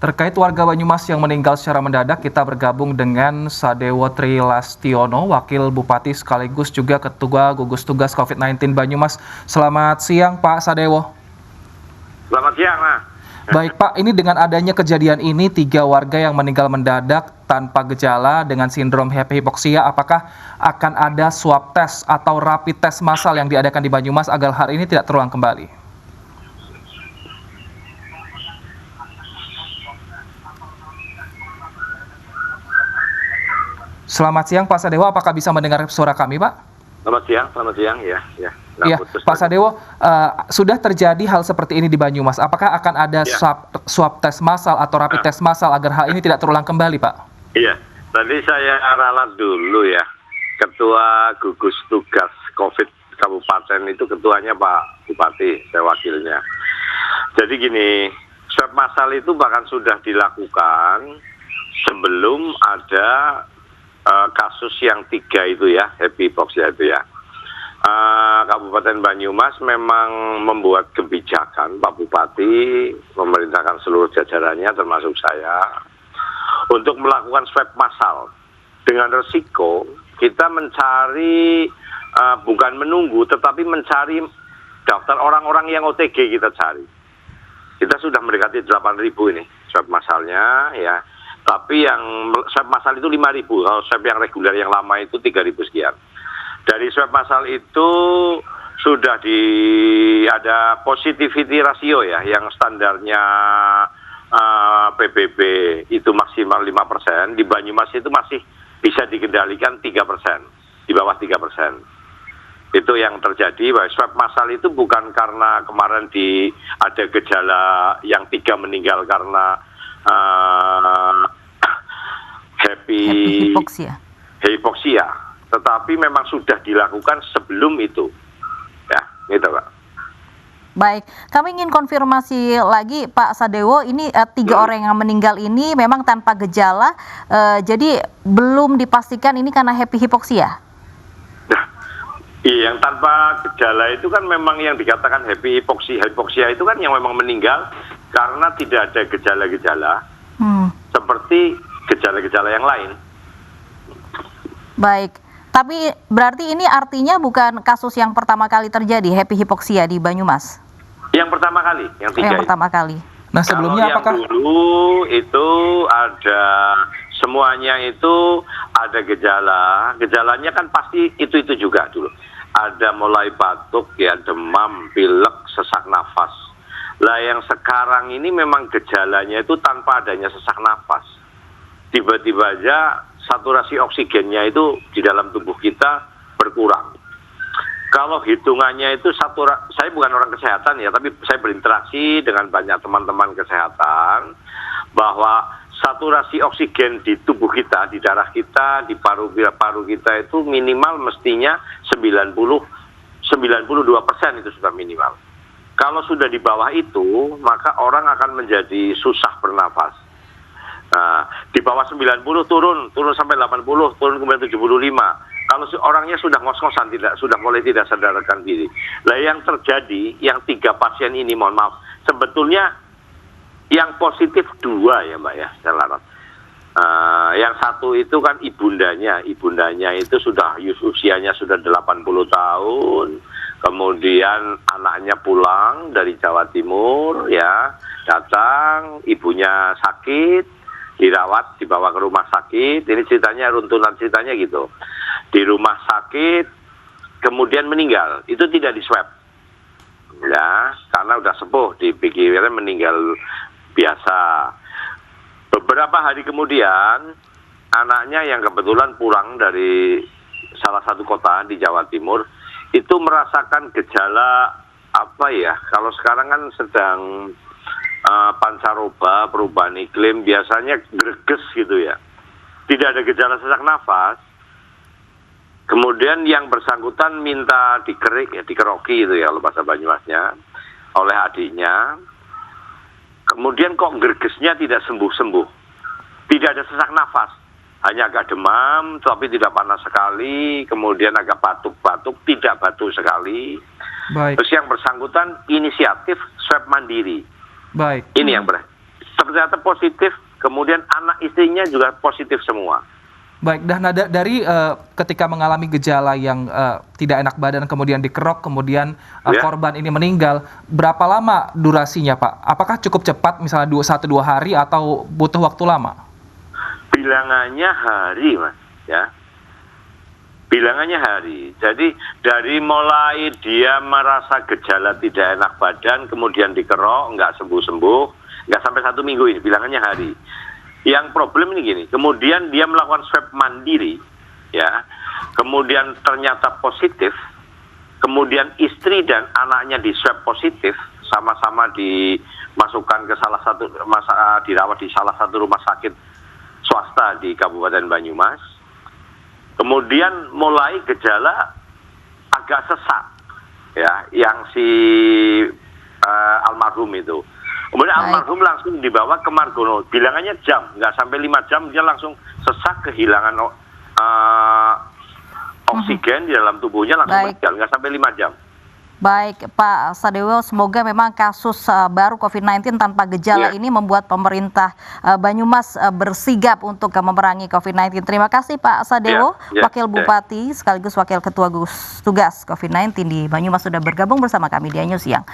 Terkait warga Banyumas yang meninggal secara mendadak, kita bergabung dengan Sadewo Trilastiono, Wakil Bupati sekaligus juga Ketua Gugus Tugas COVID-19 Banyumas. Selamat siang Pak Sadewo. Selamat siang, Mas. Baik Pak, ini dengan adanya kejadian ini 3 warga yang meninggal mendadak tanpa gejala dengan sindrom happy hypoxia, apakah akan ada swab test atau rapid test massal yang diadakan di Banyumas agar hal ini tidak terulang kembali? Selamat siang Pak Sadewo, apakah bisa mendengar suara kami Pak? Selamat siang, ya. Iya, Pak Sadewo, sudah terjadi hal seperti ini di Banyumas. Apakah akan ada swab tes massal atau rapid test massal agar hal ini tidak terulang kembali, Pak? Iya, tadi saya ralat dulu ya. Ketua Gugus Tugas COVID Kabupaten itu ketuanya Pak Bupati, saya wakilnya. Jadi gini, swab massal itu bahkan sudah dilakukan sebelum ada kasus yang 3 itu ya, happy hypoxia itu ya. Kabupaten Banyumas memang membuat kebijakan, Pak Bupati memerintahkan seluruh jajarannya termasuk saya untuk melakukan swab massal dengan resiko kita mencari bukan menunggu tetapi mencari daftar orang-orang yang OTG kita cari. Kita sudah mendekati 8.000 ini swab massalnya ya. Tapi yang swab massal itu 5.000, kalau swab yang reguler yang lama itu 3.000 sekian. Dari swab massal itu sudah ada positivity ratio ya, yang standarnya PBB itu maksimal 5%, di Banyumas itu masih bisa dikendalikan 3%, di bawah 3%. Itu yang terjadi, bahwa swab massal itu bukan karena kemarin ada gejala yang 3 meninggal karena happy hypoxia, tetapi memang sudah dilakukan sebelum itu, ya, gitu Pak. Baik, kami ingin konfirmasi lagi Pak Sadewo, ini 3 orang yang meninggal ini memang tanpa gejala, jadi belum dipastikan ini karena happy hypoxia. Nah, iya, yang tanpa gejala itu kan memang yang dikatakan happy hypoxia itu kan yang memang meninggal karena tidak ada gejala-gejala seperti gejala-gejala yang lain. Baik, tapi berarti ini artinya bukan kasus yang pertama kali terjadi happy hypoxia di Banyumas? Yang pertama kali, yang 3 yang pertama kali. Nah sebelumnya kalau apakah yang dulu itu ada semuanya itu ada gejalanya kan pasti itu juga dulu. Ada mulai batuk ya, demam, pilek, sesak nafas. Lah yang sekarang ini memang gejalanya itu tanpa adanya sesak nafas. Tiba-tiba aja saturasi oksigennya itu di dalam tubuh kita berkurang. Kalau hitungannya itu saya bukan orang kesehatan ya, tapi saya berinteraksi dengan banyak teman-teman kesehatan bahwa saturasi oksigen di tubuh kita, di darah kita, di paru-paru kita itu minimal mestinya 92% itu sudah minimal. Kalau sudah di bawah itu, maka orang akan menjadi susah bernafas. Nah, di bawah 90 turun sampai 80, turun kemudian 75. Kalau orangnya sudah ngos-ngosan, sudah mulai tidak sadarkan diri. Nah, yang terjadi, yang 3 pasien ini, mohon maaf, sebetulnya yang positif 2 ya Mbak ya, saya larat. Yang 1 itu kan ibundanya itu sudah usianya sudah 80 tahun. Kemudian anaknya pulang dari Jawa Timur ya, datang, ibunya sakit, dirawat, dibawa ke rumah sakit. Ini ceritanya, runtunan ceritanya gitu. Di rumah sakit, kemudian meninggal. Itu tidak diswab, ya, karena udah sepuh, dipikirnya meninggal biasa. Beberapa hari kemudian, anaknya yang kebetulan pulang dari salah satu kota di Jawa Timur, itu merasakan gejala apa ya, kalau sekarang kan sedang pancaroba, perubahan iklim, biasanya greges gitu ya. Tidak ada gejala sesak nafas. Kemudian yang bersangkutan minta dikeroki itu ya, kalau bahasa Banyumasnya, oleh adiknya. Kemudian kok gregesnya tidak sembuh-sembuh. Tidak ada sesak nafas. Hanya agak demam, tapi tidak panas sekali. Kemudian agak batuk-batuk, tidak batuk sekali. Baik. Terus yang bersangkutan inisiatif swab mandiri. Baik. Ini yang ternyata positif, kemudian anak istrinya juga positif semua. Baik, dan dari ketika mengalami gejala yang tidak enak badan, kemudian dikerok, kemudian korban ini meninggal, berapa lama durasinya, Pak? Apakah cukup cepat, misalnya 1-2 hari, atau butuh waktu lama? Bilangannya hari, Mas, ya. Bilangannya hari. Jadi dari mulai dia merasa gejala tidak enak badan, kemudian dikerok, nggak sembuh-sembuh, nggak sampai 1 minggu ini, bilangannya hari. Yang problem ini gini, kemudian dia melakukan swab mandiri, ya, kemudian ternyata positif, kemudian istri dan anaknya di swab positif, sama-sama dimasukkan ke dirawat di salah satu rumah sakit swasta di Kabupaten Banyumas. Kemudian mulai gejala agak sesak, ya, yang si almarhum itu. Kemudian almarhum langsung dibawa ke Margono. Bilangannya jam, nggak sampai 5 jam dia langsung sesak, kehilangan oksigen di dalam tubuhnya, langsung meninggal, nggak sampai 5 jam. Baik, Pak Sadewo, semoga memang kasus baru COVID-19 tanpa gejala ini membuat pemerintah Banyumas bersigap untuk memerangi COVID-19. Terima kasih Pak Sadewo, Wakil Bupati sekaligus Wakil Ketua Gugus Tugas COVID-19 di Banyumas sudah bergabung bersama kami di News Siang.